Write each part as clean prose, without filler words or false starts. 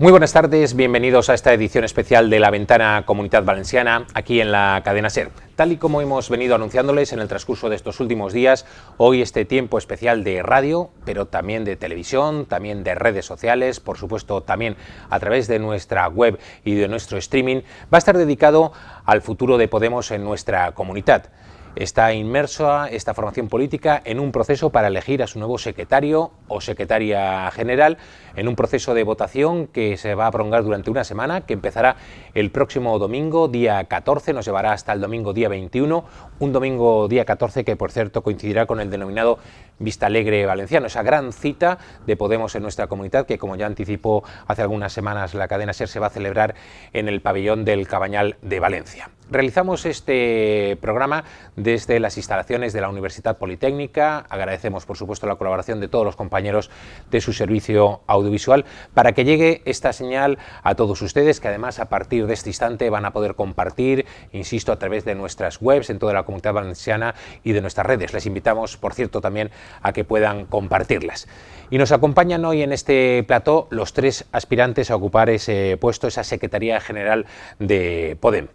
Muy buenas tardes, bienvenidos a esta edición especial de La Ventana Comunitat Valenciana, aquí en la cadena SER. Tal y como hemos venido anunciándoles en el transcurso de estos últimos días, hoy este tiempo especial de radio, pero también de televisión, también de redes sociales, por supuesto también a través de nuestra web y de nuestro streaming, va a estar dedicado al futuro de Podemos en nuestra comunidad. Está inmersa esta formación política en un proceso para elegir a su nuevo secretario o secretaria general, en un proceso de votación que se va a prolongar durante una semana, que empezará el próximo domingo, día 14, nos llevará hasta el domingo día 21, un domingo día 14 que por cierto coincidirá con el denominado Vista Alegre Valenciano, esa gran cita de Podemos en nuestra comunidad que, como ya anticipó hace algunas semanas la cadena SER, se va a celebrar en el pabellón del Cabanyal de Valencia. Realizamos este programa desde las instalaciones de la Universidad Politécnica. Agradecemos, por supuesto, la colaboración de todos los compañeros de su servicio audiovisual para que llegue esta señal a todos ustedes, que además a partir de este instante van a poder compartir, insisto, a través de nuestras webs en toda la Comunidad Valenciana y de nuestras redes. Les invitamos, por cierto, también a que puedan compartirlas. Y nos acompañan hoy en este plató los tres aspirantes a ocupar ese puesto, esa Secretaría General de Podem.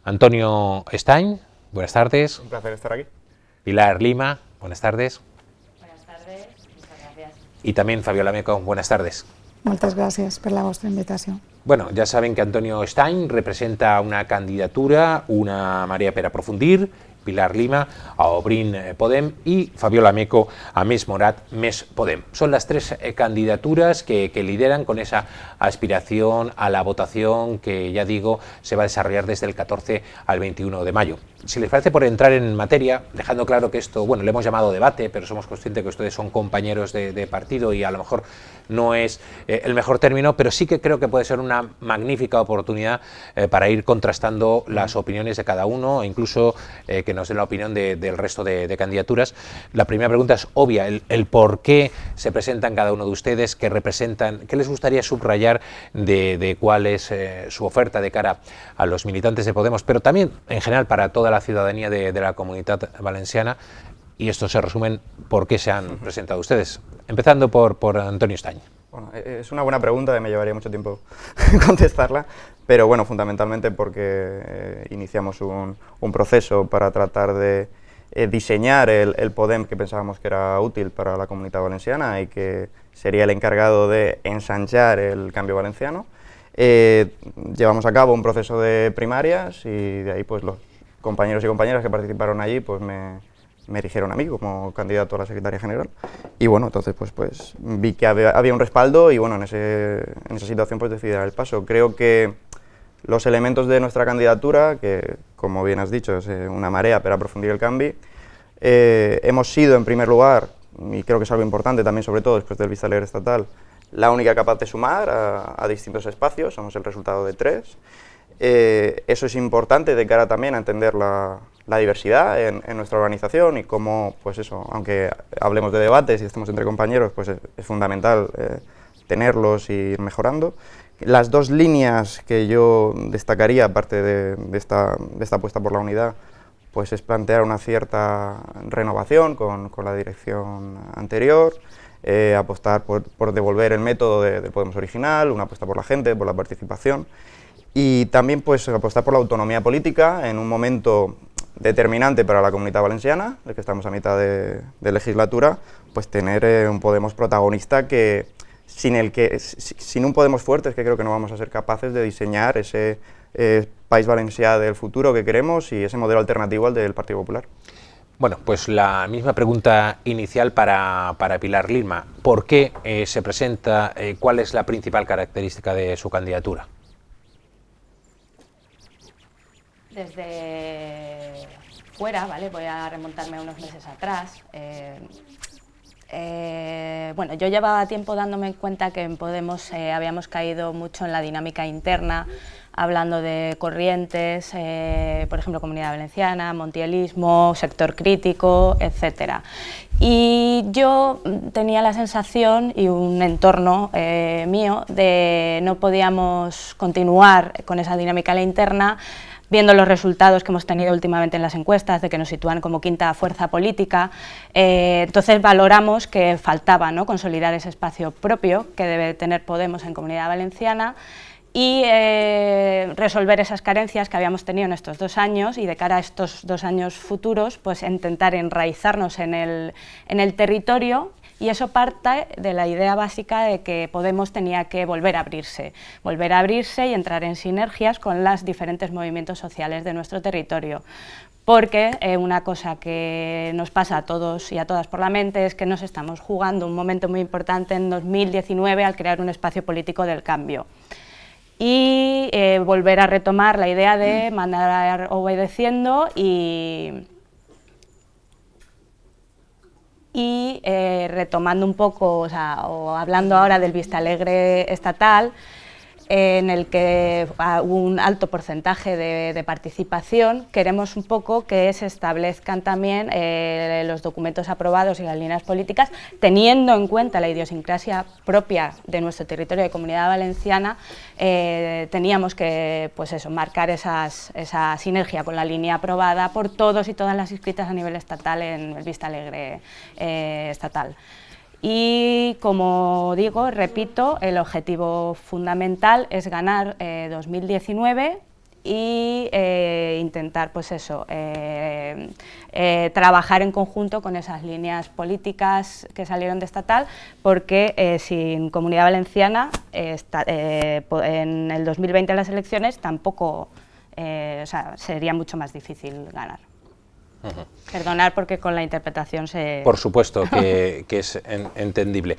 Antonio Stein, buenas tardes. Un placer estar aquí. Pilar Lima, buenas tardes. Buenas tardes, muchas gracias. Y también Fabiola Meco, buenas tardes. Moltes gràcies per la vostra invitació. Bueno, ya saben que Antonio Stein representa una candidatura, una marea per aprofundir, Pilar Lima a Obrin Podem y Fabiola Meco a Més Morat Més Podem. Son las tres candidaturas que lideran con esa aspiración a la votación que, ya digo, se va a desarrollar desde el 14 al 21 de mayo. Si les parece, por entrar en materia, dejando claro que esto, bueno, le hemos llamado debate, pero somos conscientes que ustedes son compañeros de partido y a lo mejor no es el mejor término, pero sí que creo que puede ser una magnífica oportunidad para ir contrastando las opiniones de cada uno, e incluso que nos den la opinión del resto de candidaturas. La primera pregunta es obvia, el por qué se presentan cada uno de ustedes, qué representan, qué les gustaría subrayar de cuál es su oferta de cara a los militantes de Podemos, pero también en general para toda la ciudadanía de la Comunidad Valenciana. Y esto se resume en por qué se han presentado ustedes. Empezando por Antonio Stein. Bueno, es una buena pregunta y me llevaría mucho tiempo contestarla, pero bueno, fundamentalmente porque iniciamos un proceso para tratar de diseñar el Podem que pensábamos que era útil para la Comunidad Valenciana y que sería el encargado de ensanchar el cambio valenciano. Llevamos a cabo un proceso de primarias y de ahí pues los compañeros y compañeras que participaron allí pues me eligieron a mí como candidato a la Secretaría General y bueno, entonces pues vi que había un respaldo y bueno, en esa situación pues decidí dar el paso. Creo que los elementos de nuestra candidatura, que como bien has dicho es una marea para aprofundir el cambio, hemos sido en primer lugar, y creo que es algo importante también sobre todo después del Vista Alegre estatal, la única capaz de sumar a distintos espacios, somos el resultado de 3. Eso es importante de cara también a entender la diversidad en nuestra organización y cómo, pues eso, aunque hablemos de debates y estemos entre compañeros, pues es fundamental tenerlos y ir mejorando. Las dos líneas que yo destacaría, aparte de esta apuesta por la unidad, pues es plantear una cierta renovación con la dirección anterior, apostar por devolver el método de Podemos original, una apuesta por la gente, por la participación, y también pues apostar por la autonomía política en un momento determinante para la Comunidad Valenciana, de que estamos a mitad de legislatura, pues tener un Podemos protagonista que sin un Podemos fuerte es que creo que no vamos a ser capaces de diseñar ese país valencià del futuro que queremos y ese modelo alternativo al del Partido Popular. Bueno, pues la misma pregunta inicial para Pilar Lima. ¿Por qué se presenta? ¿Cuál es la principal característica de su candidatura? Desde fuera, ¿vale? Voy a remontarme unos meses atrás. Bueno, yo llevaba tiempo dándome cuenta que en Podemos habíamos caído mucho en la dinámica interna, hablando de corrientes, por ejemplo, Comunidad Valenciana, montielismo, sector crítico, etc. Y yo tenía la sensación y un entorno mío de no podíamos continuar con esa dinámica interna viendo los resultados que hemos tenido últimamente en las encuestas, de que nos sitúan como quinta fuerza política, entonces valoramos que faltaba, ¿no?, consolidar ese espacio propio que debe tener Podemos en Comunidad Valenciana y resolver esas carencias que habíamos tenido en estos 2 años, y de cara a estos 2 años futuros, pues intentar enraizarnos en el territorio. Y eso parte de la idea básica de que Podemos tenía que volver a abrirse y entrar en sinergias con los diferentes movimientos sociales de nuestro territorio. Porque una cosa que nos pasa a todos y a todas por la mente es que nos estamos jugando un momento muy importante en 2019 al crear un espacio político del cambio. Y volver a retomar la idea de mandar obedeciendo y retomando un poco, o hablando ahora del Vistalegre estatal, en el que hubo un alto porcentaje de participación. Queremos un poco que se establezcan también los documentos aprobados y las líneas políticas, teniendo en cuenta la idiosincrasia propia de nuestro territorio de Comunidad Valenciana. Teníamos que, pues eso, marcar esa sinergia con la línea aprobada por todos y todas las inscritas a nivel estatal en el Vistalegre estatal. Y como digo, repito, el objetivo fundamental es ganar 2019 y intentar, pues eso, trabajar en conjunto con esas líneas políticas que salieron de estatal, porque sin Comunidad Valenciana en el 2020 en las elecciones tampoco, o sea, sería mucho más difícil ganar. Perdonar porque con la interpretación se... Por supuesto que es entendible.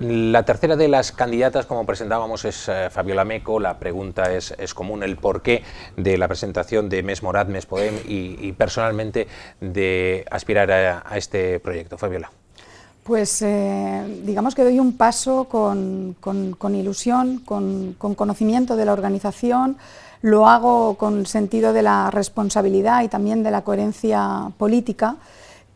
La tercera de las candidatas, como presentábamos, es Fabiola Meco. La pregunta es común, el porqué de la presentación de Més Morat, Més Podem y personalmente de aspirar a este proyecto. Fabiola. Pues digamos que doy un paso con ilusión, con conocimiento de la organización. Lo hago con sentido de la responsabilidad y también de la coherencia política.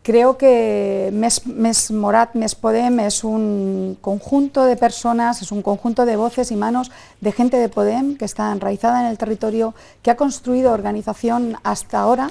Creo que Més Morat, Més Podem es un conjunto de personas, es un conjunto de voces y manos de gente de Podem que está enraizada en el territorio, que ha construido organización hasta ahora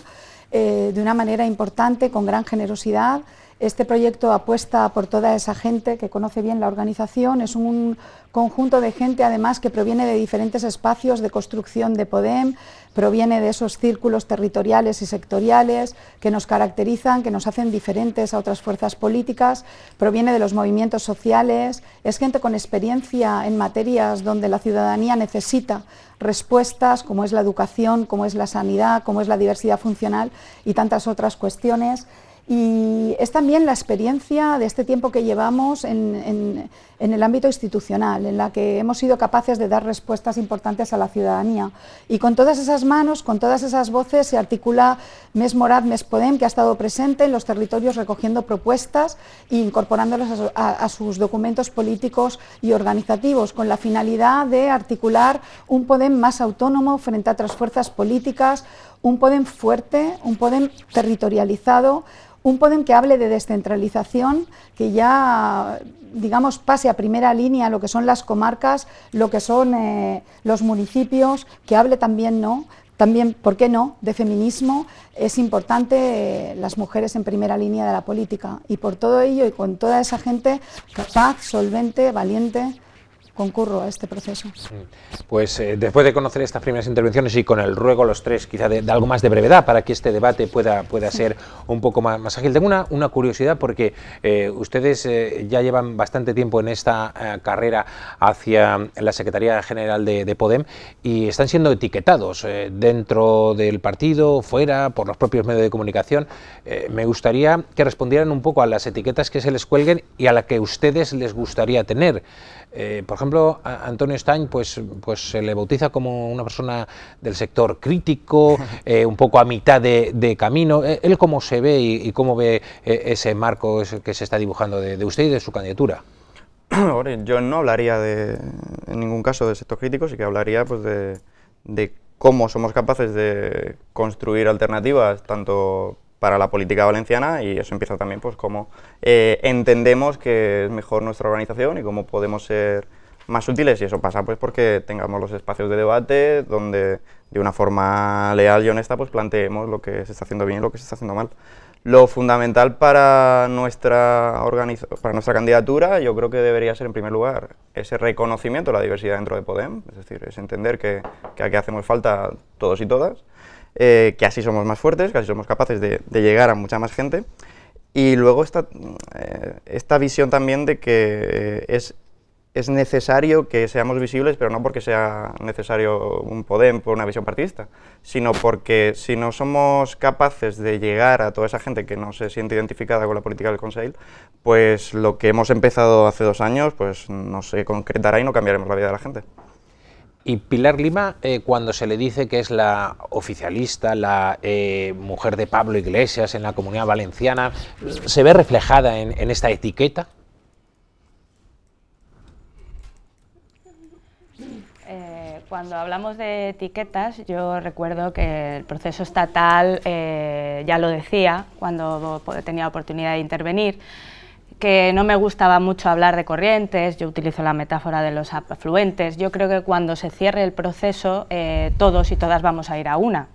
de una manera importante, con gran generosidad. Este proyecto apuesta por toda esa gente que conoce bien la organización. Es un conjunto de gente, además, que proviene de diferentes espacios de construcción de Podem, proviene de esos círculos territoriales y sectoriales que nos caracterizan, que nos hacen diferentes a otras fuerzas políticas, proviene de los movimientos sociales, es gente con experiencia en materias donde la ciudadanía necesita respuestas, como es la educación, como es la sanidad, como es la diversidad funcional y tantas otras cuestiones. Y es también la experiencia de este tiempo que llevamos en el ámbito institucional, en la que hemos sido capaces de dar respuestas importantes a la ciudadanía. Y con todas esas manos, con todas esas voces, se articula Més Morat, Més Podem, que ha estado presente en los territorios recogiendo propuestas e incorporándolas a sus documentos políticos y organizativos, con la finalidad de articular un Podem más autónomo frente a otras fuerzas políticas, un Podem fuerte, un Podem territorializado, un Podem que hable de descentralización, que ya, digamos, pase a primera línea lo que son las comarcas, lo que son los municipios, que hable también, ¿no?, también, ¿por qué no?, de feminismo. Es importante las mujeres en primera línea de la política, y por todo ello y con toda esa gente capaz, solvente, valiente, concurro a este proceso. Pues después de conocer estas primeras intervenciones y con el ruego a los tres quizá de algo más de brevedad para que este debate pueda ser un poco más ágil, tengo una curiosidad, porque ustedes ya llevan bastante tiempo en esta carrera hacia la Secretaría General de Podem y están siendo etiquetados dentro del partido, fuera, por los propios medios de comunicación. Me gustaría que respondieran un poco a las etiquetas que se les cuelguen y a la que ustedes les gustaría tener. Por ejemplo, a Antonio Estany pues se le bautiza como una persona del sector crítico, un poco a mitad de camino. ¿Él cómo se ve y cómo ve ese marco que se está dibujando de usted y de su candidatura? Yo no hablaría en ningún caso del sector crítico, sí que hablaría pues de cómo somos capaces de construir alternativas tanto para la política valenciana, y eso empieza también pues cómo entendemos que es mejor nuestra organización y cómo podemos ser más útiles, y eso pasa pues porque tengamos los espacios de debate donde de una forma leal y honesta pues planteemos lo que se está haciendo bien y lo que se está haciendo mal. Lo fundamental para nuestra candidatura yo creo que debería ser en primer lugar ese reconocimiento de la diversidad dentro de Podem, es decir, es entender que aquí hacemos falta todos y todas, que así somos más fuertes, que así somos capaces de llegar a mucha más gente, y luego esta visión también de que es necesario que seamos visibles, pero no porque sea necesario un Podem por una visión partidista, sino porque si no somos capaces de llegar a toda esa gente que no se siente identificada con la política del Consell, pues lo que hemos empezado hace 2 años pues no se concretará y no cambiaremos la vida de la gente. Y Pilar Lima, cuando se le dice que es la oficialista, la mujer de Pablo Iglesias en la Comunidad Valenciana, ¿se ve reflejada en esta etiqueta? Cuando hablamos de etiquetas, yo recuerdo que el proceso estatal ya lo decía cuando tenía oportunidad de intervenir, que no me gustaba mucho hablar de corrientes, yo utilizo la metáfora de los afluentes. Yo creo que cuando se cierre el proceso, todos y todas vamos a ir a una.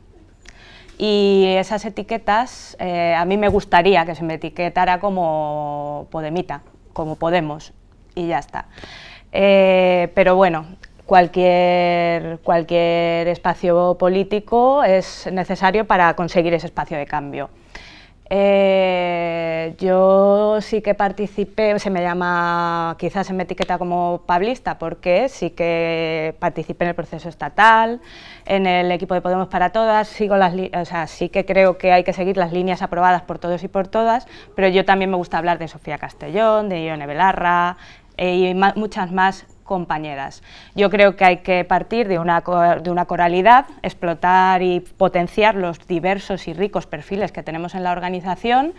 Y esas etiquetas, a mí me gustaría que se me etiquetara como Podemita, como Podemos, y ya está. Pero bueno, cualquier espacio político es necesario para conseguir ese espacio de cambio. Yo sí que participé, quizás se me etiqueta como pablista, porque sí que participé en el proceso estatal, en el equipo de Podemos para Todas, sí que creo que hay que seguir las líneas aprobadas por todos y por todas, pero yo también me gusta hablar de Sofía Castellón, de Ione Belarra y muchas más compañeras. Yo creo que hay que partir de una coralidad, explotar y potenciar los diversos y ricos perfiles que tenemos en la organización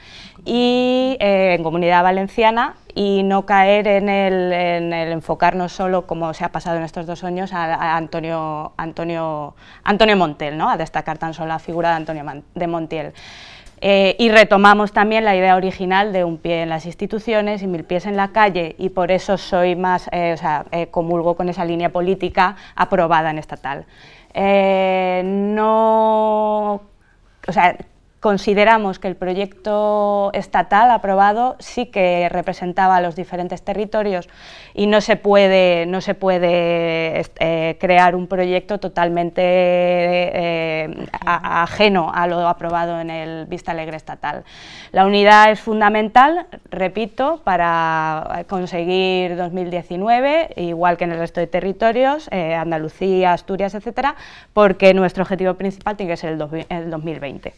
y en Comunidad Valenciana, y no caer en el enfocarnos solo, como se ha pasado en estos 2 años, a Antonio Montiel, ¿no? A destacar tan solo la figura de Antonio de Montiel. Y retomamos también la idea original de un pie en las instituciones y 1000 pies en la calle, y por eso soy más, comulgo con esa línea política aprobada en estatal. Consideramos que el proyecto estatal aprobado sí que representaba a los diferentes territorios, y no se puede crear un proyecto totalmente ajeno a lo aprobado en el Vista Alegre estatal. La unidad es fundamental, repito, para conseguir 2019, igual que en el resto de territorios, Andalucía, Asturias, etcétera, porque nuestro objetivo principal tiene que ser el 2020.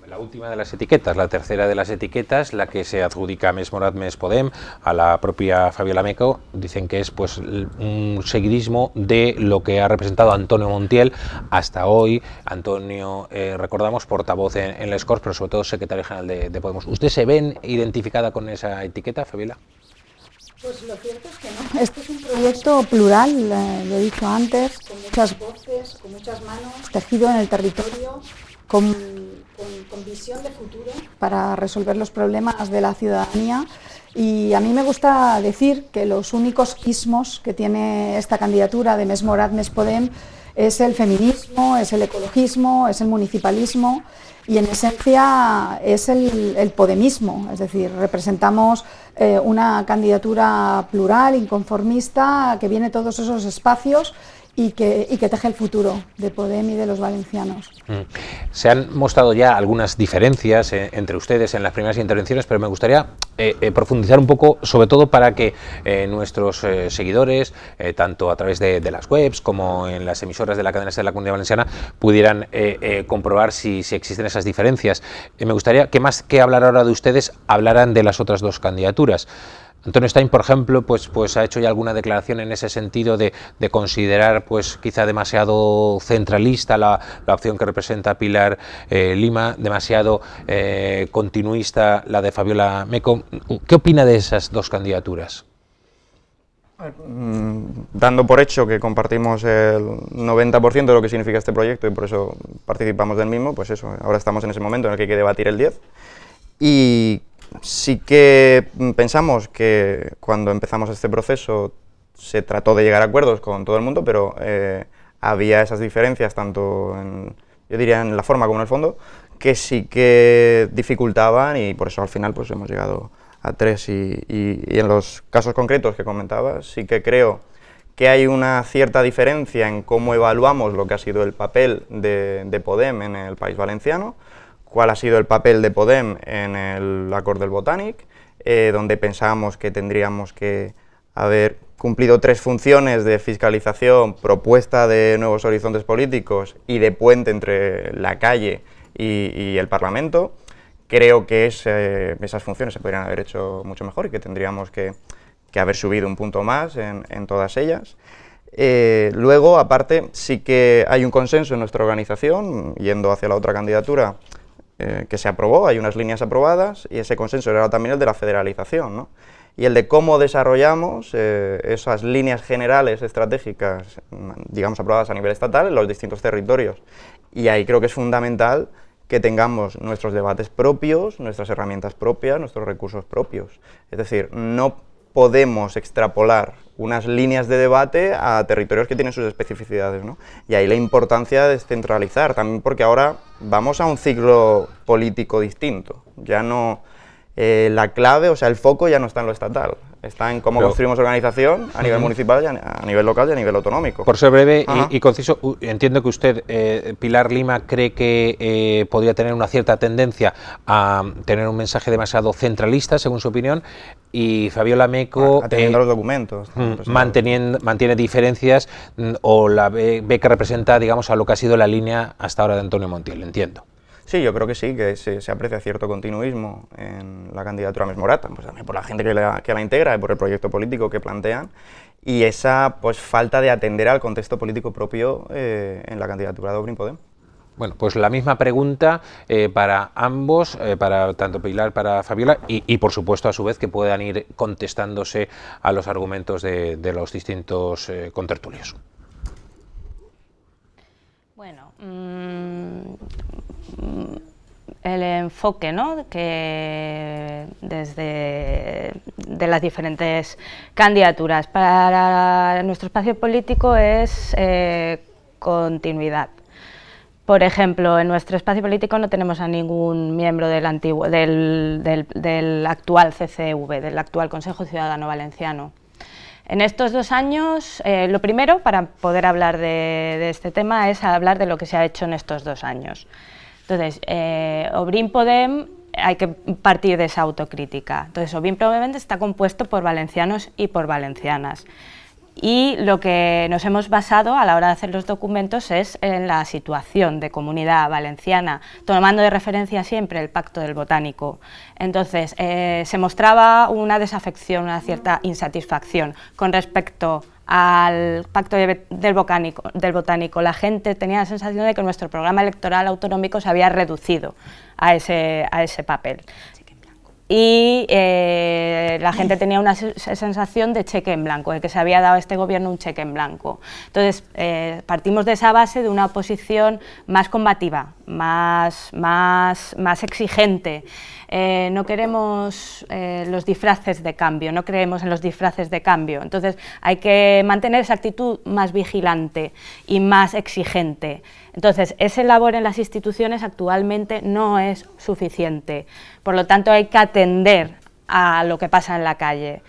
La última de las etiquetas, la tercera de las etiquetas, la que se adjudica a Més Morat Més Podem, a la propia Fabiola Meco, dicen que es pues un seguidismo de lo que ha representado Antonio Montiel hasta hoy. Antonio, recordamos, portavoz en les Corts, pero sobre todo secretario general de Podemos. ¿Usted se ven identificada con esa etiqueta, Fabiola? Pues lo cierto es que no. Este es un proyecto plural, lo he dicho antes, con muchas voces, con muchas manos, tejido en el territorio, con visión de futuro para resolver los problemas de la ciudadanía. Y a mí me gusta decir que los únicos ismos que tiene esta candidatura de Més Morat Més Podem es el feminismo, es el ecologismo, es el municipalismo, y en esencia es el podemismo, es decir, representamos una candidatura plural, inconformista, que viene de todos esos espacios y que teje el futuro de Podem y de los valencianos. Se han mostrado ya algunas diferencias entre ustedes en las primeras intervenciones, pero me gustaría profundizar un poco, sobre todo para que nuestros seguidores, tanto a través de las webs como en las emisoras de la cadena SER de la Comunidad Valenciana, pudieran comprobar si existen esas diferencias. Me gustaría que, más que hablar ahora de ustedes, hablaran de las otras 2 candidaturas. Antonio Stein, por ejemplo, pues ha hecho ya alguna declaración en ese sentido de considerar pues quizá demasiado centralista la opción que representa Pilar Lima, demasiado continuista la de Fabiola Meco. ¿Qué opina de esas 2 candidaturas? Dando por hecho que compartimos el 90% de lo que significa este proyecto y por eso participamos del mismo, pues eso, ahora estamos en ese momento en el que hay que debatir el 10. Y sí que pensamos que cuando empezamos este proceso se trató de llegar a acuerdos con todo el mundo, pero había esas diferencias tanto yo diría en la forma como en el fondo, que sí que dificultaban, y por eso al final pues hemos llegado a 3 y en los casos concretos que comentaba sí que creo que hay una cierta diferencia en cómo evaluamos lo que ha sido el papel de Podem en el País Valenciano, cuál ha sido el papel de Podem en el Acord del Botànic, donde pensábamos que tendríamos que haber cumplido 3 funciones de fiscalización, propuesta de nuevos horizontes políticos y de puente entre la calle y el Parlamento. Creo que esas funciones se podrían haber hecho mucho mejor y que tendríamos que haber subido un punto más en todas ellas. Luego, aparte, sí que hay un consenso en nuestra organización, yendo hacia la otra candidatura, que se aprobó, hay unas líneas aprobadas, y ese consenso era también el de la federalización, ¿no? Y el de cómo desarrollamos esas líneas generales estratégicas, digamos, aprobadas a nivel estatal en los distintos territorios. Y ahí creo que es fundamental que tengamos nuestros debates propios, nuestras herramientas propias, nuestros recursos propios. Es decir, no podemos extrapolar unas líneas de debate a territorios que tienen sus especificidades, ¿no? Y ahí la importancia de descentralizar, también porque ahora vamos a un ciclo político distinto. Ya no, la clave, o sea, el foco ya no está en lo estatal, está en cómo construimos organización a nivel municipal, a nivel local y a nivel autonómico. Por ser breve y conciso, entiendo que usted, Pilar Lima, cree que podría tener una cierta tendencia a tener un mensaje demasiado centralista, según su opinión, y Fabiola Meco, atendiendo los documentos, mantiene diferencias o la ve que representa, digamos, a lo que ha sido la línea hasta ahora de Antonio Montiel, entiendo. Sí, yo creo que sí, que se aprecia cierto continuismo en la candidatura Mesmorata, pues también por la gente que la integra y por el proyecto político que plantean, y esa pues falta de atender al contexto político propio en la candidatura de Obrin Podem. Bueno, pues la misma pregunta para ambos, para tanto Pilar, para Fabiola, y por supuesto a su vez que puedan ir contestándose a los argumentos de los distintos contertulios. Bueno, el enfoque, ¿no?, que de las diferentes candidaturas para nuestro espacio político es continuidad. Por ejemplo, en nuestro espacio político no tenemos a ningún miembro del actual CCV, del actual Consejo Ciudadano Valenciano. En estos 2 años, lo primero para poder hablar de este tema es hablar de lo que se ha hecho en estos 2 años. Entonces, Obrin Podem, hay que partir de esa autocrítica. Entonces, Obrin Podem está compuesto por valencianos y por valencianas. Y lo que nos hemos basado a la hora de hacer los documentos es en la situación de comunidad valenciana, tomando de referencia siempre el Pacto del Botánico. Entonces, se mostraba una desafección, una cierta insatisfacción con respecto al Pacto del Botánico. La gente tenía la sensación de que nuestro programa electoral autonómico se había reducido a ese papel. Y la gente tenía una sensación de cheque en blanco, de que se había dado a este gobierno un cheque en blanco. Entonces, partimos de esa base de una oposición más combativa, más exigente. No queremos los disfraces de cambio, no creemos en los disfraces de cambio. Entonces, hay que mantener esa actitud más vigilante y más exigente. Entonces, ese labor en las instituciones actualmente no es suficiente. Por lo tanto, hay que atender a lo que pasa en la calle.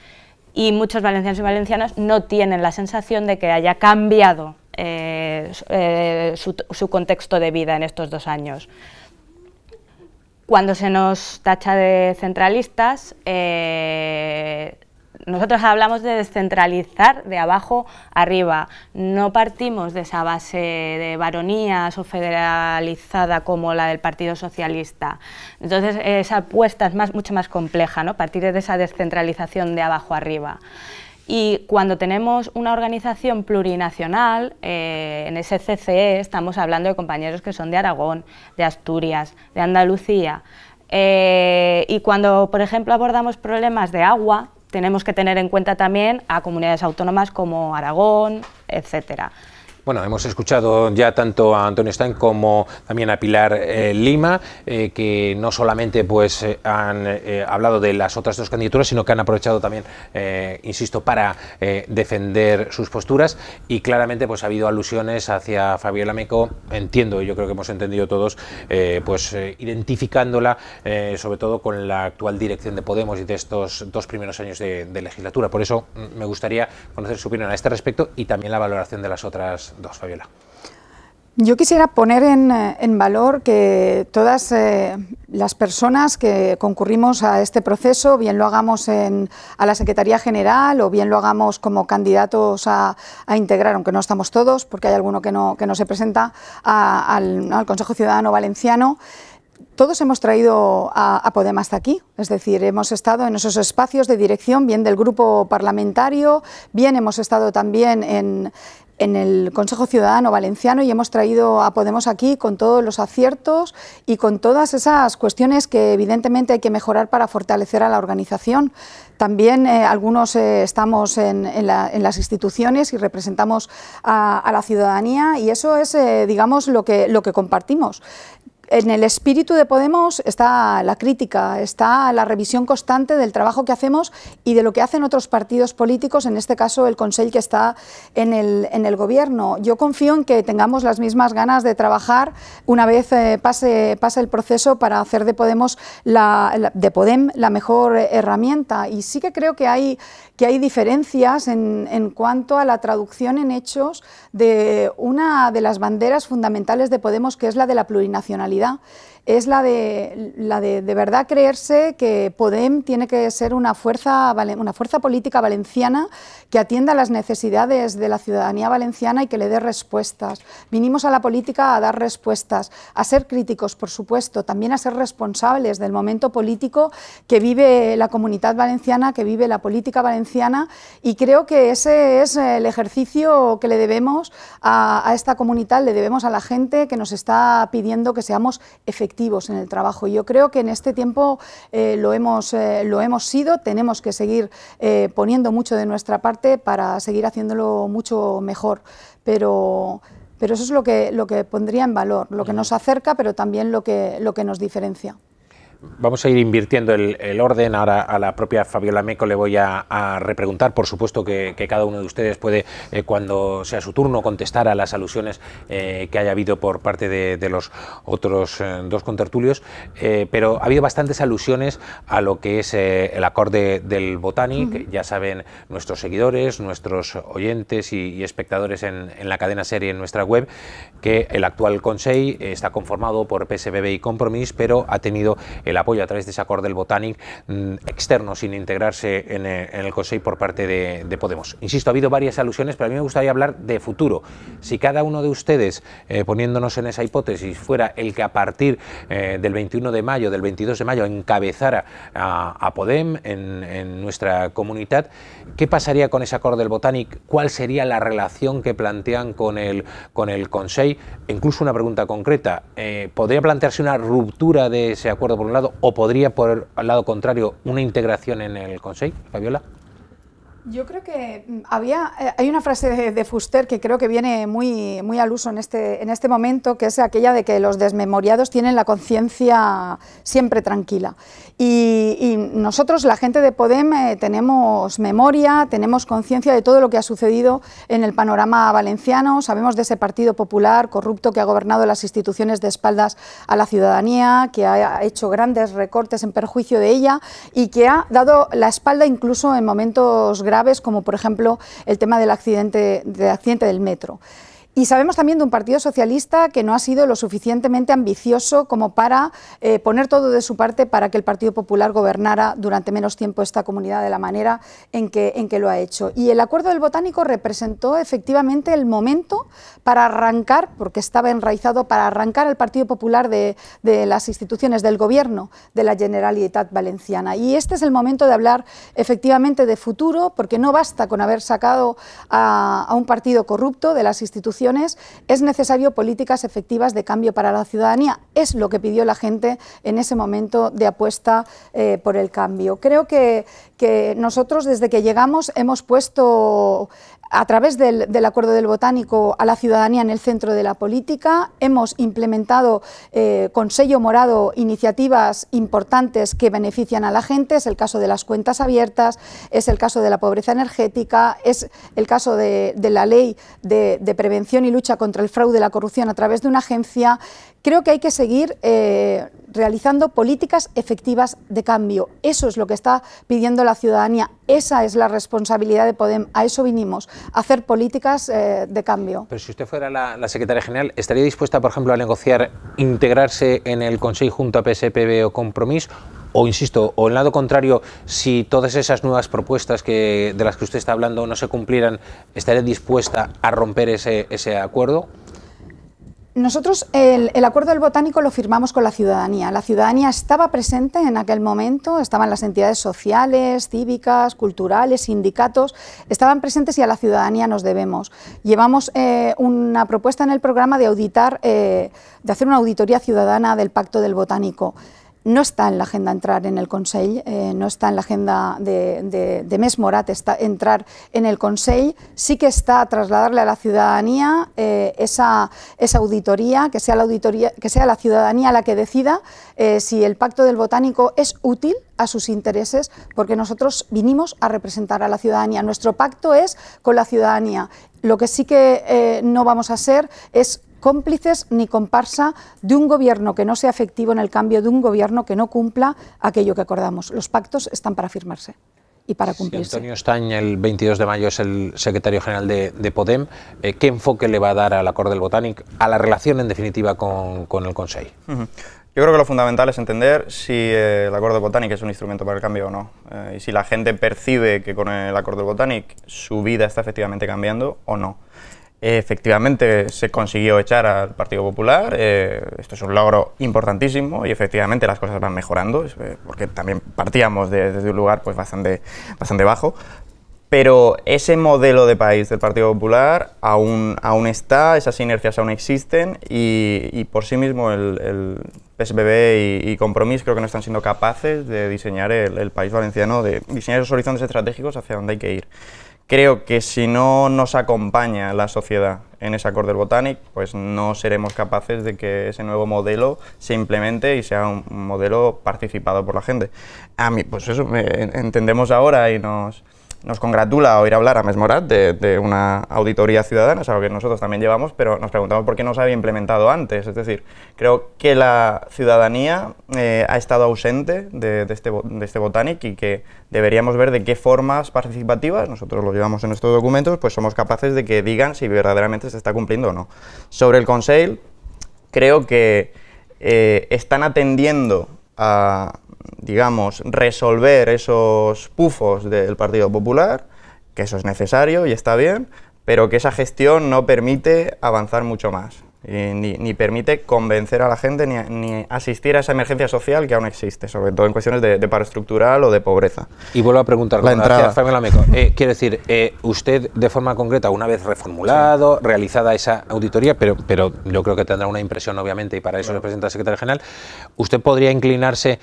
Y muchos valencianos y valencianas no tienen la sensación de que haya cambiado su contexto de vida en estos 2 años. Cuando se nos tacha de centralistas, nosotros hablamos de descentralizar de abajo arriba, no partimos de esa base de baronías o federalizada como la del Partido Socialista. Entonces esa apuesta es mucho más compleja, ¿no?, partir de esa descentralización de abajo arriba. Y cuando tenemos una organización plurinacional, en ese CCE estamos hablando de compañeros que son de Aragón, de Asturias, de Andalucía, y cuando, por ejemplo, abordamos problemas de agua, tenemos que tener en cuenta también a comunidades autónomas como Aragón, etcétera. Bueno, hemos escuchado ya tanto a Antonio Stein como también a Pilar Lima, que no solamente pues han hablado de las otras dos candidaturas, sino que han aprovechado también, insisto, para defender sus posturas, y claramente pues ha habido alusiones hacia Fabiola Meco, entiendo, y yo creo que hemos entendido todos, identificándola sobre todo con la actual dirección de Podemos y de estos 2 primeros años de legislatura. Por eso me gustaría conocer su opinión a este respecto y también la valoración de las otras dos, Fabiola. Yo quisiera poner en valor que todas las personas que concurrimos a este proceso, bien lo hagamos a la Secretaría General o bien lo hagamos como candidatos a integrar, aunque no estamos todos, porque hay alguno que no se presenta, al Consejo Ciudadano Valenciano, todos hemos traído a Podem hasta aquí, es decir, hemos estado en esos espacios de dirección, bien del grupo parlamentario, bien hemos estado también en el Consejo Ciudadano Valenciano, y hemos traído a Podemos aquí con todos los aciertos y con todas esas cuestiones que evidentemente hay que mejorar para fortalecer a la organización. También algunos estamos en las instituciones y representamos a la ciudadanía, y eso es, digamos, lo que compartimos. En el espíritu de Podemos está la crítica, está la revisión constante del trabajo que hacemos y de lo que hacen otros partidos políticos, en este caso el Consell que está en el Gobierno. Yo confío en que tengamos las mismas ganas de trabajar una vez pase el proceso para hacer de Podem la mejor herramienta. Y sí que creo que hay diferencias en cuanto a la traducción en hechos de una de las banderas fundamentales de Podemos, que es la de la plurinacionalidad. Es la de verdad creerse que Podem tiene que ser una fuerza política valenciana que atienda las necesidades de la ciudadanía valenciana y que le dé respuestas. Vinimos a la política a dar respuestas, a ser críticos, por supuesto, también a ser responsables del momento político que vive la Comunidad Valenciana, que vive la política valenciana, y creo que ese es el ejercicio que le debemos a esta comunidad, le debemos a la gente que nos está pidiendo que seamos efectivos en el trabajo. Yo creo que en este tiempo lo hemos sido, tenemos que seguir poniendo mucho de nuestra parte para seguir haciéndolo mucho mejor, pero eso es lo que pondría en valor, lo que nos acerca, pero también lo que nos diferencia. Vamos a ir invirtiendo el orden. Ahora a la propia Fabiola Meco le voy a repreguntar. Por supuesto que cada uno de ustedes puede, cuando sea su turno, contestar a las alusiones que haya habido por parte de los otros dos contertulios, pero ha habido bastantes alusiones a lo que es el acorde del Botànic. Ya saben nuestros seguidores, nuestros oyentes y espectadores en la cadena SER y en nuestra web, que el actual Consell está conformado por PSBB y Compromís, pero ha tenido el apoyo a través de ese acord del Botànic externo, sin integrarse en el Consell por parte de Podemos. Insisto, ha habido varias alusiones, pero a mí me gustaría hablar de futuro. Si cada uno de ustedes, poniéndonos en esa hipótesis, fuera el que a partir del 21 de mayo, del 22 de mayo, encabezara a Podem en nuestra comunidad, ¿qué pasaría con ese acord del Botànic? ¿Cuál sería la relación que plantean con el Consell? Incluso una pregunta concreta, ¿podría plantearse una ruptura de ese acuerdo por un lado, o podría, por el lado contrario, una integración en el Consell? Fabiola. Yo creo que hay una frase de Fuster que creo que viene muy al uso en este momento, que es aquella de que los desmemoriados tienen la conciencia siempre tranquila. Y nosotros, la gente de Podem, tenemos memoria, tenemos conciencia de todo lo que ha sucedido en el panorama valenciano, sabemos de ese Partido Popular corrupto que ha gobernado las instituciones de espaldas a la ciudadanía, que ha hecho grandes recortes en perjuicio de ella y que ha dado la espalda incluso en momentos graves, como por ejemplo el tema del accidente del metro. Y sabemos también de un Partido Socialista que no ha sido lo suficientemente ambicioso como para poner todo de su parte para que el Partido Popular gobernara durante menos tiempo esta comunidad de la manera en que lo ha hecho. Y el acuerdo del Botánico representó efectivamente el momento para arrancar, porque estaba enraizado, para arrancar al Partido Popular de las instituciones del Gobierno de la Generalitat Valenciana. Y este es el momento de hablar efectivamente de futuro, porque no basta con haber sacado a un partido corrupto de las instituciones. Es necesario políticas efectivas de cambio para la ciudadanía. es lo que pidió la gente en ese momento de apuesta por el cambio. Creo que nosotros desde que llegamos hemos puesto a través del Acuerdo del Botánico a la ciudadanía en el centro de la política, hemos implementado con sello morado iniciativas importantes que benefician a la gente, es el caso de las cuentas abiertas, es el caso de la pobreza energética, es el caso de la ley de prevención y lucha contra el fraude y la corrupción a través de una agencia. Creo que hay que seguir realizando políticas efectivas de cambio. Eso es lo que está pidiendo la ciudadanía, esa es la responsabilidad de Podem, a eso vinimos, a hacer políticas de cambio. Pero si usted fuera la secretaria general, ¿estaría dispuesta, por ejemplo, a negociar, integrarse en el Consell junto a PSPB o Compromís? O, insisto, o en lado contrario, si todas esas nuevas propuestas de las que usted está hablando no se cumplieran, ¿estaría dispuesta a romper ese acuerdo? Nosotros el Acuerdo del Botánico lo firmamos con la ciudadanía. La ciudadanía estaba presente en aquel momento, estaban las entidades sociales, cívicas, culturales, sindicatos, estaban presentes y a la ciudadanía nos debemos. Llevamos una propuesta en el programa de auditar, de hacer una auditoría ciudadana del Pacto del Botánico. No está en la agenda entrar en el Consell, no está en la agenda de Més Morat entrar en el Consell, sí que está trasladarle a la ciudadanía esa auditoría, que sea la ciudadanía la que decida si el Pacto del Botánico es útil a sus intereses, porque nosotros vinimos a representar a la ciudadanía. Nuestro pacto es con la ciudadanía. Lo que sí que no vamos a ser es cómplices ni comparsa de un gobierno que no sea efectivo en el cambio, de un gobierno que no cumpla aquello que acordamos. Los pactos están para firmarse y para cumplirse. Si Antonio Estany el 22 de mayo es el secretario general de Podem, ¿qué enfoque le va a dar al Acuerdo del Botánic, a la relación en definitiva con el Consell? Yo creo que lo fundamental es entender si el Acuerdo del Botánic es un instrumento para el cambio o no, y si la gente percibe que con el Acuerdo del Botánic su vida está efectivamente cambiando o no. Efectivamente se consiguió echar al Partido Popular, esto es un logro importantísimo y efectivamente las cosas van mejorando, porque también partíamos desde un lugar pues bastante bajo, pero ese modelo de país del Partido Popular aún está, esas inercias aún existen y por sí mismo el PSPB y Compromís creo que no están siendo capaces de diseñar el país valenciano, de diseñar esos horizontes estratégicos hacia donde hay que ir. Creo que si no nos acompaña la sociedad en ese Acuerdo del Botánic, pues no seremos capaces de que ese nuevo modelo se implemente y sea un modelo participado por la gente. A mí, pues eso, entendemos ahora y nos congratula oír hablar a Més Morat de una auditoría ciudadana, es algo que nosotros también llevamos, pero nos preguntamos por qué no se había implementado antes. Es decir, creo que la ciudadanía ha estado ausente de este Botánic y que deberíamos ver de qué formas participativas, nosotros lo llevamos en estos documentos, pues somos capaces de que digan si verdaderamente se está cumpliendo o no. Sobre el Consell, creo que están atendiendo a, digamos, resolver esos pufos del Partido Popular, que eso es necesario y está bien, pero que esa gestión no permite avanzar mucho más, ni permite convencer a la gente ni asistir a esa emergencia social que aún existe, sobre todo en cuestiones de paro estructural o de pobreza. Y vuelvo a preguntar, quiero decir, usted de forma concreta, una vez reformulado, realizada esa auditoría, pero yo creo que tendrá una impresión obviamente y para eso se presenta el secretario general, ¿usted podría inclinarse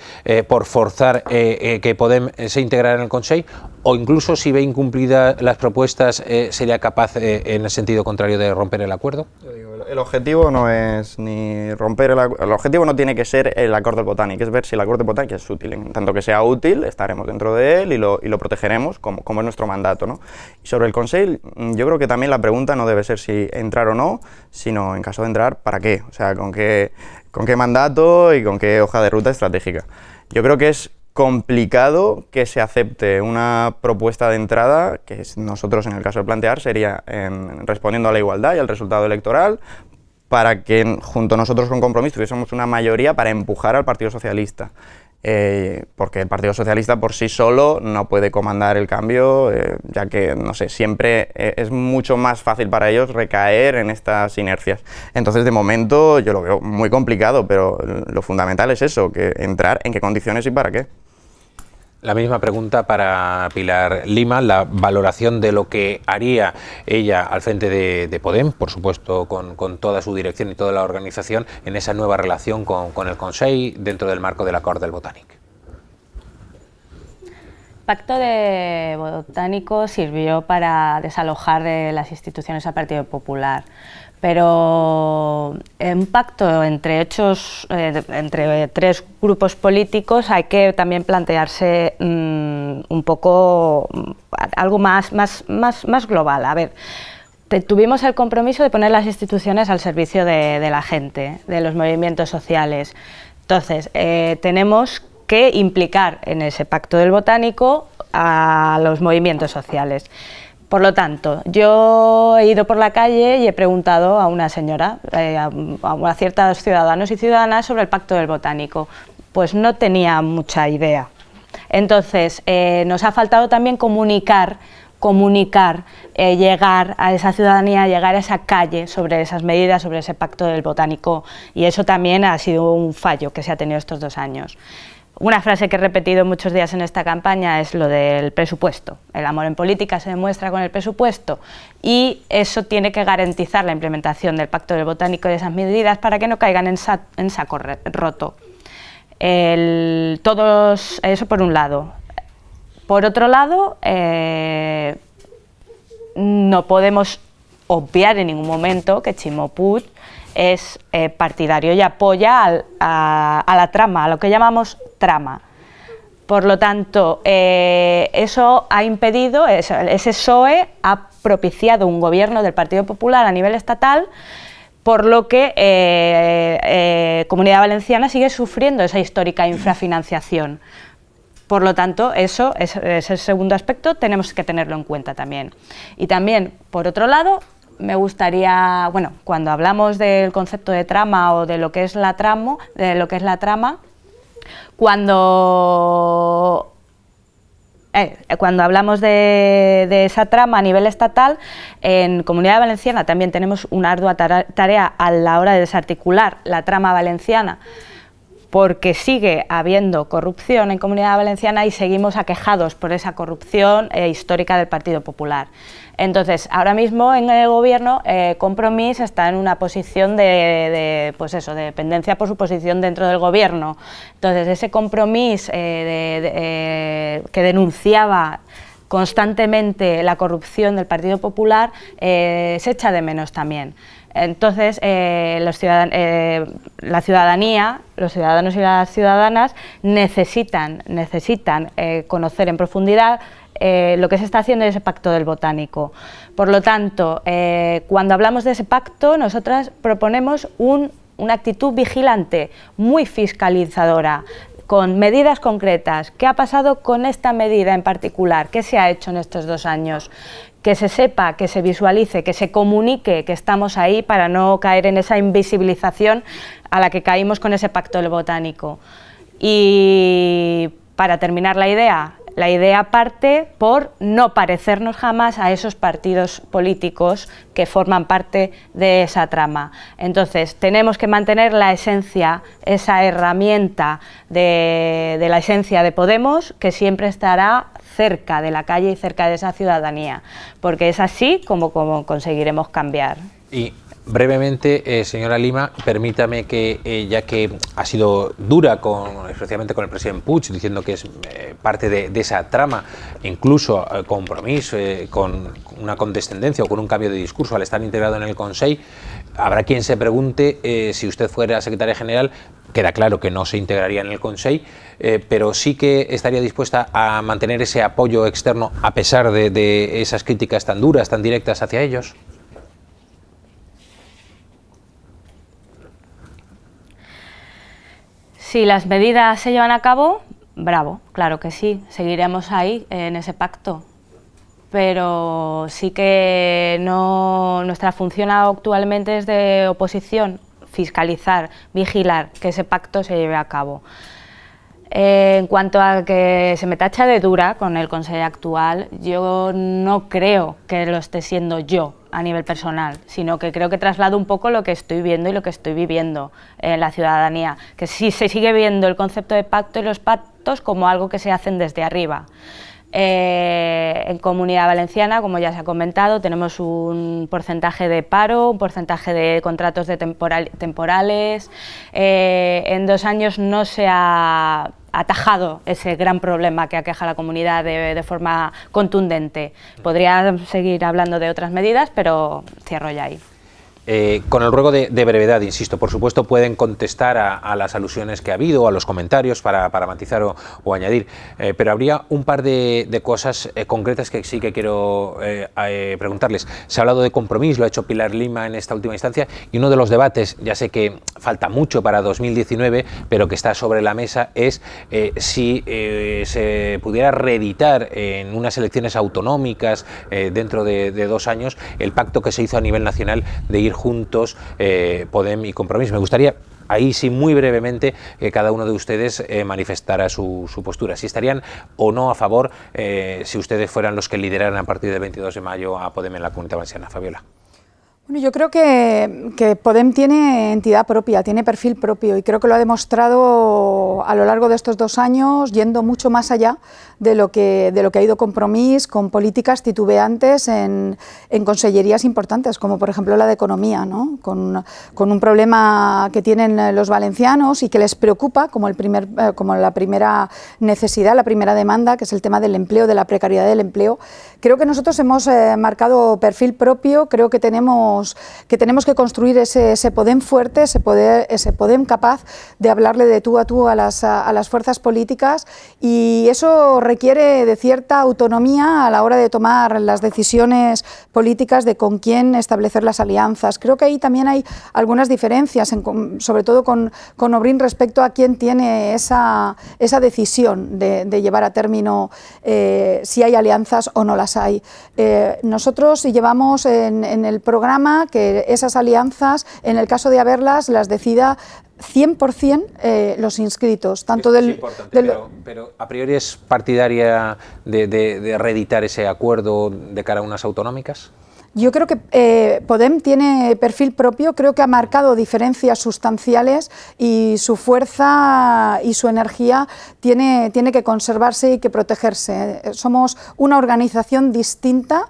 por forzar que Podem se integrara en el Consell o incluso si ve incumplidas las propuestas sería capaz en el sentido contrario de romper el acuerdo? Yo digo, el objetivo no es ni romper el objetivo no tiene que ser el Acuerdo del Botánic, es ver si el Acuerdo del Botánic es útil. En tanto que sea útil, estaremos dentro de él y lo protegeremos como es nuestro mandato, ¿no? Y sobre el Consell, yo creo que también la pregunta no debe ser si entrar o no, sino en caso de entrar, ¿para qué? O sea, con qué mandato y con qué hoja de ruta estratégica. Yo creo que es complicado que se acepte una propuesta de entrada, que nosotros en el caso de plantear sería respondiendo a la igualdad y al resultado electoral, para que junto a nosotros con Compromís tuviésemos una mayoría para empujar al Partido Socialista. Porque el Partido Socialista por sí solo no puede comandar el cambio, ya que, no sé, siempre es mucho más fácil para ellos recaer en estas inercias. Entonces, de momento, yo lo veo muy complicado, pero lo fundamental es eso, que entrar en qué condiciones y para qué. La misma pregunta para Pilar Lima, la valoración de lo que haría ella al frente de Podem, por supuesto con toda su dirección y toda la organización, en esa nueva relación con el Consell dentro del marco del Acord del Botànic. El Pacto de Botánico sirvió para desalojar de las instituciones al Partido Popular, pero un pacto entre tres grupos políticos hay que también plantearse un poco algo más global. A ver, tuvimos el compromiso de poner las instituciones al servicio de la gente, de los movimientos sociales. Entonces, tenemos que implicar en ese Pacto del Botánico a los movimientos sociales. Por lo tanto, yo he ido por la calle y he preguntado a una señora, a ciertos ciudadanos y ciudadanas sobre el Pacto del Botánico. Pues no tenía mucha idea. Entonces, nos ha faltado también comunicar, llegar a esa ciudadanía, llegar a esa calle sobre esas medidas, sobre ese Pacto del Botánico, y eso también ha sido un fallo que se ha tenido estos 2 años. Una frase que he repetido muchos días en esta campaña es lo del presupuesto. El amor en política se demuestra con el presupuesto y eso tiene que garantizar la implementación del Pacto del Botánico y de esas medidas para que no caigan en saco roto. Eso por un lado. Por otro lado, no podemos obviar en ningún momento que Ximo Puig es partidario y apoya a la trama, a lo que llamamos trama. Por lo tanto, eso ha impedido, ese PSOE ha propiciado un gobierno del Partido Popular a nivel estatal, por lo que Comunidad Valenciana sigue sufriendo esa histórica infrafinanciación. Por lo tanto, ese segundo aspecto tenemos que tenerlo en cuenta también. Y también, por otro lado, me gustaría, bueno, cuando hablamos del concepto de trama o de lo que es la trama, cuando hablamos de esa trama a nivel estatal, en Comunidad Valenciana también tenemos una ardua tarea a la hora de desarticular la trama valenciana, porque sigue habiendo corrupción en Comunidad Valenciana y seguimos aquejados por esa corrupción histórica del Partido Popular. Entonces, ahora mismo en el gobierno, Compromís está en una posición de dependencia por su posición dentro del gobierno. Entonces, ese Compromís que denunciaba constantemente la corrupción del Partido Popular se echa de menos también. Entonces, la ciudadanía, los ciudadanos y las ciudadanas necesitan conocer en profundidad lo que se está haciendo en ese Pacto del Botánico. Por lo tanto, cuando hablamos de ese pacto, nosotras proponemos una actitud vigilante, muy fiscalizadora, con medidas concretas. ¿Qué ha pasado con esta medida en particular? ¿Qué se ha hecho en estos 2 años? Que se sepa, que se visualice, que se comunique que estamos ahí para no caer en esa invisibilización a la que caímos con ese Pacto del Botánico. Y para terminar la idea parte por no parecernos jamás a esos partidos políticos que forman parte de esa trama. Entonces, tenemos que mantener la esencia, esa herramienta de la esencia de Podemos, que siempre estará cerca de la calle y cerca de esa ciudadanía, porque es así como conseguiremos cambiar. Y brevemente, señora Lima, permítame que, ya que ha sido dura especialmente con el presidente Puig, diciendo que es parte de esa trama, incluso Compromís, con una condescendencia o con un cambio de discurso al estar integrado en el Consell, habrá quien se pregunte si usted fuera secretaria general. Queda claro que no se integraría en el Consell, pero sí que estaría dispuesta a mantener ese apoyo externo a pesar de esas críticas tan duras, tan directas hacia ellos. Si las medidas se llevan a cabo, bravo, claro que sí, seguiremos ahí en ese pacto. Pero sí que nuestra función actualmente es de oposición, fiscalizar, vigilar que ese pacto se lleve a cabo. En cuanto a que se me tacha de dura con el Consell actual, yo no creo que lo esté siendo yo a nivel personal, sino que creo que traslado un poco lo que estoy viendo y lo que estoy viviendo en la ciudadanía, que sí se sigue viendo el concepto de pacto y los pactos como algo que se hacen desde arriba. En Comunidad Valenciana, como ya se ha comentado, tenemos un porcentaje de paro, un porcentaje de contratos de temporales. En 2 años no se ha atajado ese gran problema que aqueja a la comunidad de forma contundente. Podría seguir hablando de otras medidas, pero cierro ya ahí. Con el ruego de brevedad, insisto, por supuesto pueden contestar a las alusiones que ha habido, a los comentarios para matizar o añadir, pero habría un par de cosas concretas que sí que quiero preguntarles. Se ha hablado de Compromís, lo ha hecho Pilar Lima en esta última instancia, y uno de los debates, ya sé que falta mucho para 2019, pero que está sobre la mesa, es si se pudiera reeditar en unas elecciones autonómicas dentro de 2 años el pacto que se hizo a nivel nacional de ir juntos, Podem y Compromís. Me gustaría, ahí sí muy brevemente, que cada uno de ustedes manifestara su postura, si estarían o no a favor, si ustedes fueran los que lideraran a partir del 22 de mayo a Podem en la Comunidad Valenciana. Fabiola. Bueno, yo creo que Podem tiene entidad propia, tiene perfil propio, y creo que lo ha demostrado a lo largo de estos 2 años, yendo mucho más allá de lo que ha ido Compromís, con políticas titubeantes en consellerías importantes, como por ejemplo la de Economía, ¿no? Con un problema que tienen los valencianos y que les preocupa como la primera necesidad, la primera demanda, que es el tema del empleo, de la precariedad del empleo. Creo que nosotros hemos marcado perfil propio, creo que tenemos que construir ese Podem fuerte, ese Podem capaz de hablarle de tú a tú a las fuerzas políticas, y eso requiere de cierta autonomía a la hora de tomar las decisiones políticas de con quién establecer las alianzas. Creo que ahí también hay algunas diferencias, sobre todo con Obrín, respecto a quién tiene esa decisión de llevar a término si hay alianzas o no las hay. Nosotros llevamos en el programa que esas alianzas, en el caso de haberlas, las decida 100% los inscritos. Tanto es importante, pero a priori es partidaria de reeditar ese acuerdo de cara a unas autonómicas. Yo creo que Podem tiene perfil propio, creo que ha marcado diferencias sustanciales y su fuerza y su energía tiene que conservarse y que protegerse. Somos una organización distinta,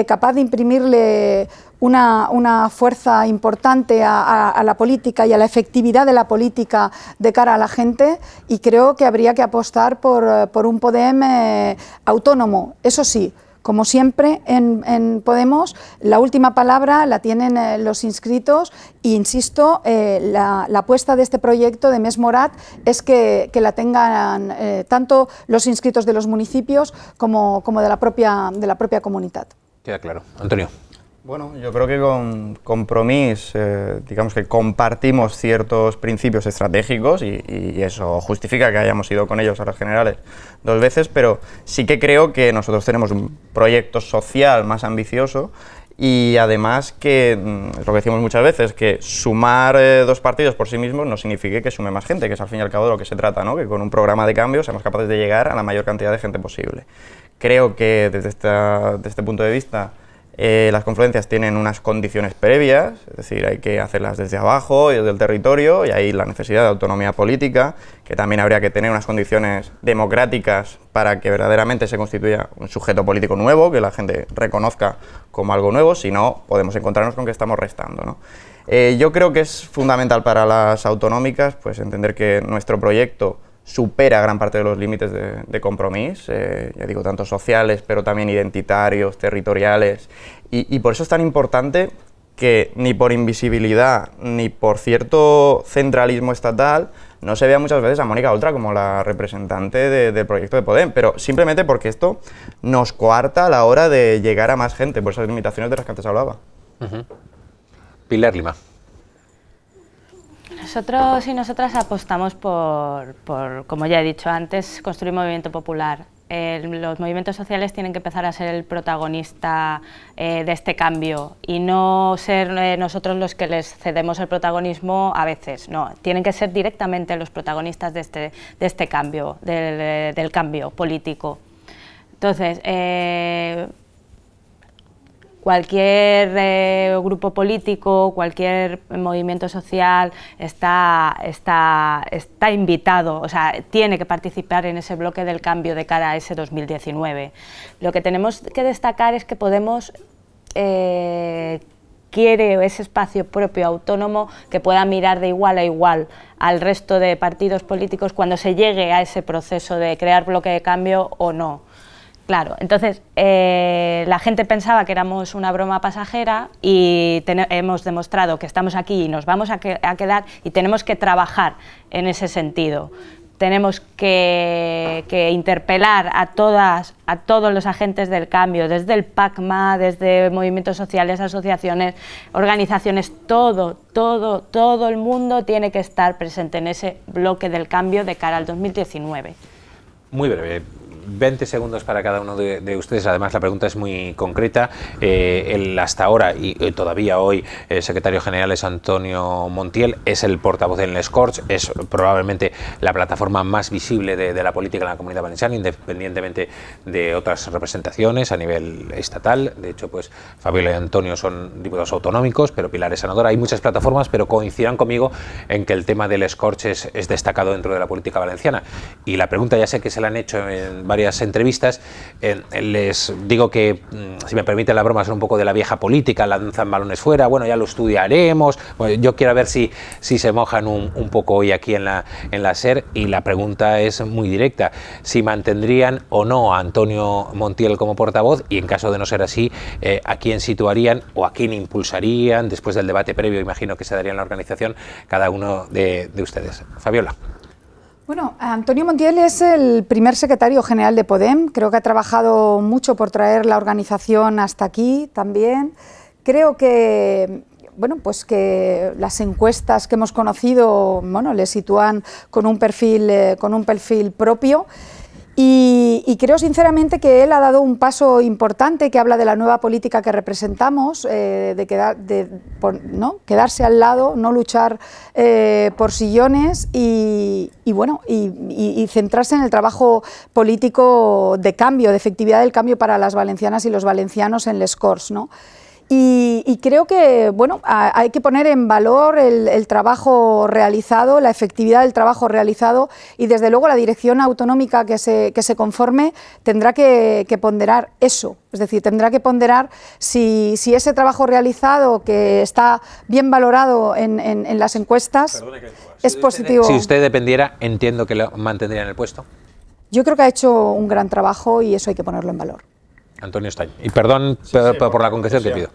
capaz de imprimirle una fuerza importante a la política y a la efectividad de la política de cara a la gente, y creo que habría que apostar por un Podem autónomo. Eso sí, como siempre en Podemos, la última palabra la tienen los inscritos, e insisto, la apuesta de este proyecto de Més Morat es que la tengan tanto los inscritos de los municipios como de la propia comunidad. Queda claro. Antonio. Bueno, yo creo que con Compromís, digamos que compartimos ciertos principios estratégicos y eso justifica que hayamos ido con ellos a las generales 2 veces, pero sí que creo que nosotros tenemos un proyecto social más ambicioso, y además que, es lo que decimos muchas veces, que sumar 2 partidos por sí mismos no significa que sume más gente, que es al fin y al cabo de lo que se trata, ¿no? Que con un programa de cambio seamos capaces de llegar a la mayor cantidad de gente posible. Creo que desde este punto de vista, las confluencias tienen unas condiciones previas, es decir, hay que hacerlas desde abajo y desde el territorio, y hay la necesidad de autonomía política, que también habría que tener unas condiciones democráticas para que verdaderamente se constituya un sujeto político nuevo, que la gente reconozca como algo nuevo, si no podemos encontrarnos con que estamos restando, ¿no? Yo creo que es fundamental para las autonómicas pues entender que nuestro proyecto supera gran parte de los límites de Compromís, ya digo, tanto sociales, pero también identitarios, territoriales, y por eso es tan importante que ni por invisibilidad ni por cierto centralismo estatal no se vea muchas veces a Mónica Oltra como la representante del proyecto de Podem, pero simplemente porque esto nos coarta a la hora de llegar a más gente, por esas limitaciones de las que antes hablaba. Pilar Lima. Nosotros y nosotras apostamos por, como ya he dicho antes, construir movimiento popular. los movimientos sociales tienen que empezar a ser el protagonista de este cambio y no ser nosotros los que les cedemos el protagonismo a veces, no, tienen que ser directamente los protagonistas de este cambio, del cambio político. Entonces, cualquier grupo político, cualquier movimiento social está invitado, o sea, tiene que participar en ese bloque del cambio de cara a ese 2019. Lo que tenemos que destacar es que Podemos quiere ese espacio propio, autónomo, que pueda mirar de igual a igual al resto de partidos políticos cuando se llegue a ese proceso de crear bloque de cambio o no. Claro, entonces la gente pensaba que éramos una broma pasajera y hemos demostrado que estamos aquí y nos vamos a quedar y tenemos que trabajar en ese sentido. Tenemos que interpelar a todos los agentes del cambio, desde el PACMA, desde movimientos sociales, asociaciones, organizaciones, todo el mundo tiene que estar presente en ese bloque del cambio de cara al 2019. Muy breve. 20 segundos para cada uno de ustedes, además la pregunta es muy concreta. El hasta ahora y todavía hoy el secretario general es Antonio Montiel, es el portavoz del Scorch, es probablemente la plataforma más visible de la política en la Comunidad Valenciana, independientemente de otras representaciones a nivel estatal. De hecho, pues Fabiola y Antonio son diputados autonómicos, pero Pilar es senadora. Hay muchas plataformas, pero coincidirán conmigo en que el tema del Scorch es destacado dentro de la política valenciana. Y la pregunta, ya sé que se la han hecho en varias entrevistas, les digo que, si me permiten la broma, son un poco de la vieja política, lanzan balones fuera, bueno, ya lo estudiaremos. Bueno, yo quiero ver si se mojan un poco hoy aquí en la SER, y la pregunta es muy directa: si mantendrían o no a Antonio Montiel como portavoz, y en caso de no ser así, a quién situarían o a quién impulsarían después del debate previo, imagino que se daría en la organización, cada uno de ustedes. Fabiola. Bueno, Antonio Montiel es el primer secretario general de Podem, creo que ha trabajado mucho por traer la organización hasta aquí también. Creo que, bueno, pues que las encuestas que hemos conocido, bueno, le sitúan con un perfil propio. Y creo sinceramente que él ha dado un paso importante que habla de la nueva política que representamos, ¿no? Quedarse al lado, no luchar por sillones y centrarse en el trabajo político de cambio, de efectividad del cambio para las valencianas y los valencianos en les Corts, ¿no? Y creo que, bueno, hay que poner en valor el trabajo realizado, la efectividad del trabajo realizado, y desde luego la dirección autonómica que se conforme tendrá que ponderar eso, es decir, tendrá que ponderar si ese trabajo realizado, que está bien valorado en las encuestas, es positivo. Si usted dependiera, entiendo que lo mantendría en el puesto. Yo creo que ha hecho un gran trabajo y eso hay que ponerlo en valor. Antonio Estañ. Y perdón por la concreción que pido.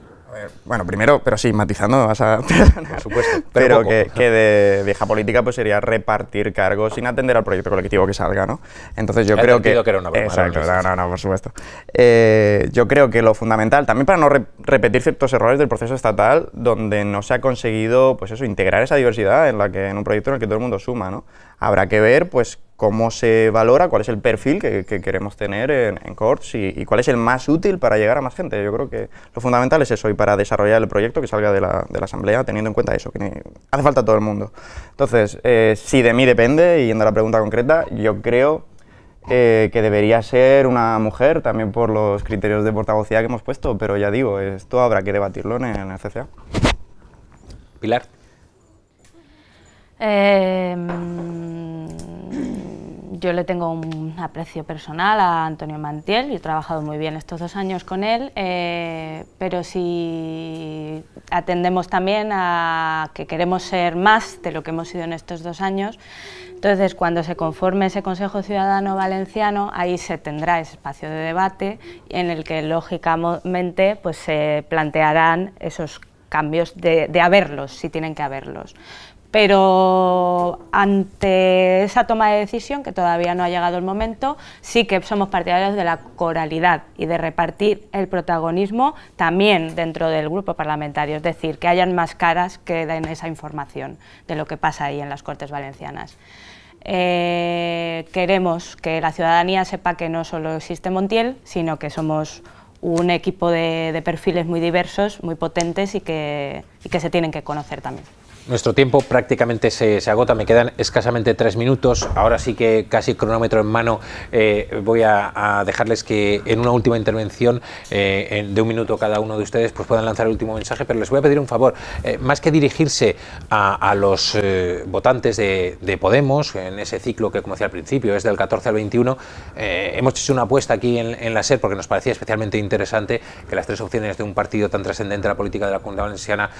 Bueno, primero, pero sí, matizando, vas a perdonar. Por supuesto. Pero que de vieja política pues sería repartir cargos sin atender al proyecto colectivo que salga, ¿no? Entonces yo creo que era una broma. Exacto, no, por supuesto. Yo creo que lo fundamental, también para no repetir ciertos errores del proceso estatal, donde no se ha conseguido, pues eso, integrar esa diversidad en un proyecto en el que todo el mundo suma, ¿no? Habrá que ver, pues, cómo se valora, cuál es el perfil que queremos tener en Corts y cuál es el más útil para llegar a más gente. Yo creo que lo fundamental es eso, y para desarrollar el proyecto que salga de la Asamblea, teniendo en cuenta eso, que hace falta todo el mundo. Entonces, si de mí depende, y yendo a la pregunta concreta, yo creo que debería ser una mujer, también por los criterios de portavocía que hemos puesto, pero ya digo, esto habrá que debatirlo en el CCA. Pilar. Yo le tengo un aprecio personal a Antonio Montiel y he trabajado muy bien estos 2 años con él, pero si atendemos también a que queremos ser más de lo que hemos sido en estos 2 años, entonces cuando se conforme ese Consejo Ciudadano Valenciano, ahí se tendrá ese espacio de debate en el que lógicamente pues, se plantearán esos cambios de haberlos, si tienen que haberlos. Pero ante esa toma de decisión, que todavía no ha llegado el momento, sí que somos partidarios de la coralidad y de repartir el protagonismo también dentro del grupo parlamentario, es decir, que hayan más caras que den esa información de lo que pasa ahí en las Cortes Valencianas. Queremos que la ciudadanía sepa que no solo existe Montiel, sino que somos un equipo de perfiles muy diversos, muy potentes y que se tienen que conocer también. Nuestro tiempo prácticamente se agota, me quedan escasamente 3 minutos, ahora sí que casi cronómetro en mano, voy a dejarles que en una última intervención de 1 minuto cada uno de ustedes pues puedan lanzar el último mensaje, pero les voy a pedir un favor, más que dirigirse a los votantes de Podemos, en ese ciclo que como decía al principio es del 14 al 21, hemos hecho una apuesta aquí en la SER porque nos parecía especialmente interesante que las 3 opciones de un partido tan trascendente a la política de la Comunidad Valenciana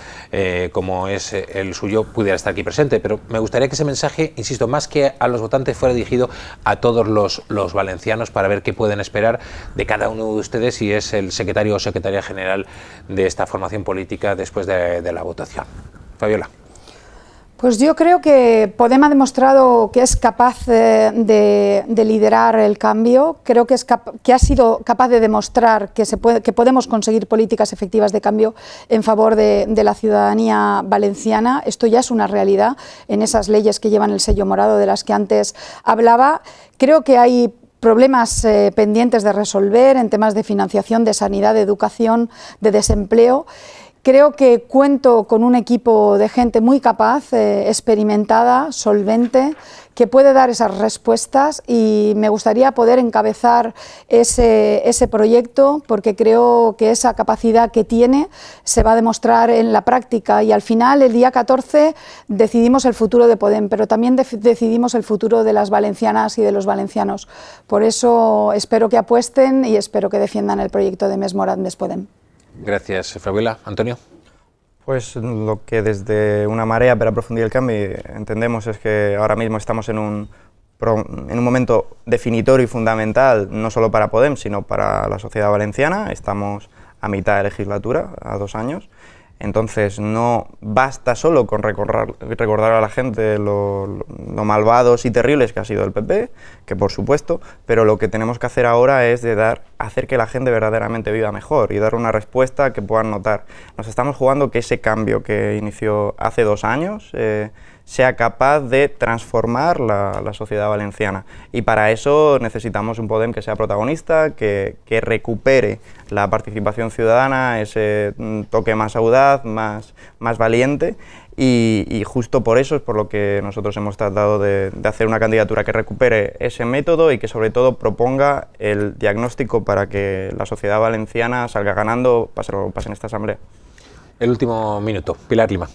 como es el suyo pudiera estar aquí presente, pero me gustaría que ese mensaje, insisto, más que a los votantes fuera dirigido a todos los valencianos para ver qué pueden esperar de cada uno de ustedes si es el secretario o secretaria general de esta formación política después de la votación. Fabiola. Pues yo creo que Podem ha demostrado que es capaz de liderar el cambio, creo que ha sido capaz de demostrar que podemos conseguir políticas efectivas de cambio en favor de la ciudadanía valenciana. Esto ya es una realidad en esas leyes que llevan el sello morado de las que antes hablaba. Creo que hay problemas pendientes de resolver en temas de financiación, de sanidad, de educación, de desempleo. Creo que cuento con un equipo de gente muy capaz, experimentada, solvente, que puede dar esas respuestas y me gustaría poder encabezar ese proyecto porque creo que esa capacidad que tiene se va a demostrar en la práctica y al final, el día 14, decidimos el futuro de Podem, pero también decidimos el futuro de las valencianas y de los valencianos. Por eso espero que apuesten y espero que defiendan el proyecto de Més Morat, Més Podem. Gracias, Fabiola. Antonio. Pues lo que desde Una Marea per Aprofundir el Canvi entendemos es que ahora mismo estamos en un momento definitorio y fundamental, no solo para Podem, sino para la sociedad valenciana. Estamos a mitad de legislatura, a 2 años. Entonces no basta solo con recordar a la gente lo malvados y terribles que ha sido el PP, que por supuesto, pero lo que tenemos que hacer ahora es hacer que la gente verdaderamente viva mejor y dar una respuesta que puedan notar. Nos estamos jugando que ese cambio que inició hace 2 años sea capaz de transformar la sociedad valenciana. Y para eso necesitamos un Podem que sea protagonista, que recupere la participación ciudadana, ese toque más audaz, más valiente, y justo por eso es por lo que nosotros hemos tratado de hacer una candidatura que recupere ese método y que sobre todo proponga el diagnóstico para que la sociedad valenciana salga ganando, pase lo que pase en esta asamblea. El último minuto, Pilar Lima.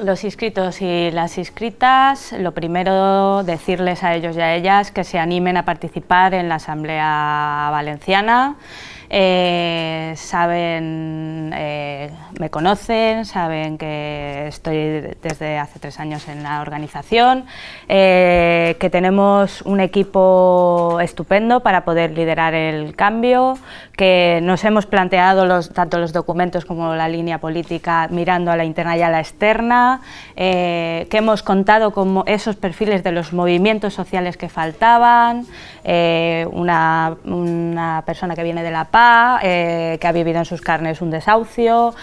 Los inscritos y las inscritas, lo primero, decirles a ellos y a ellas que se animen a participar en la Asamblea Valenciana. Me conocen, saben que estoy desde hace 3 años en la organización, que tenemos un equipo estupendo para poder liderar el cambio, que nos hemos planteado tanto los documentos como la línea política mirando a la interna y a la externa, que hemos contado con esos perfiles de los movimientos sociales que faltaban, una persona que viene de la PA, que ha vivido en sus carnes un desahucio,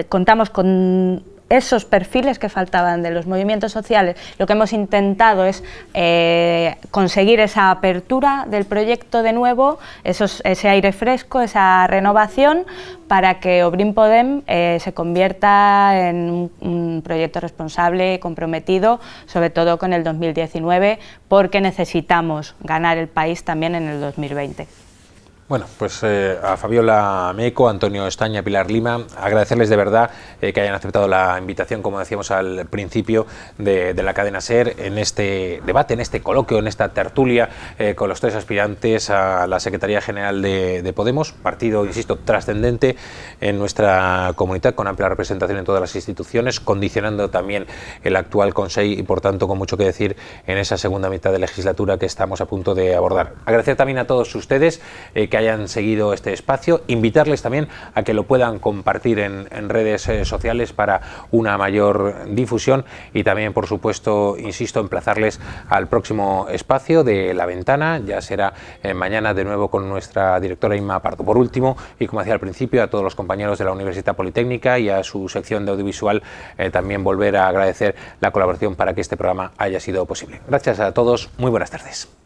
contamos con esos perfiles que faltaban de los movimientos sociales. Lo que hemos intentado es conseguir esa apertura del proyecto de nuevo, ese aire fresco, esa renovación, para que Obrim Podem se convierta en un proyecto responsable y comprometido, sobre todo con el 2019, porque necesitamos ganar el país también en el 2020. Bueno, pues a Fabiola Meco, Antonio Estaña, Pilar Lima, agradecerles de verdad que hayan aceptado la invitación, como decíamos al principio, de la cadena SER en este debate, en este coloquio, en esta tertulia con los 3 aspirantes a la Secretaría General de Podemos, partido, insisto, trascendente en nuestra comunidad, con amplia representación en todas las instituciones, condicionando también el actual Consejo y, por tanto, con mucho que decir en esa segunda mitad de legislatura que estamos a punto de abordar. Agradecer también a todos ustedes que hayan seguido este espacio, invitarles también a que lo puedan compartir en redes sociales para una mayor difusión y también, por supuesto, insisto, emplazarles al próximo espacio de La Ventana. Ya será mañana de nuevo con nuestra directora Inma Pardo. Por último, y como decía al principio, a todos los compañeros de la Universitat Politécnica y a su sección de audiovisual también volver a agradecer la colaboración para que este programa haya sido posible. Gracias a todos, muy buenas tardes.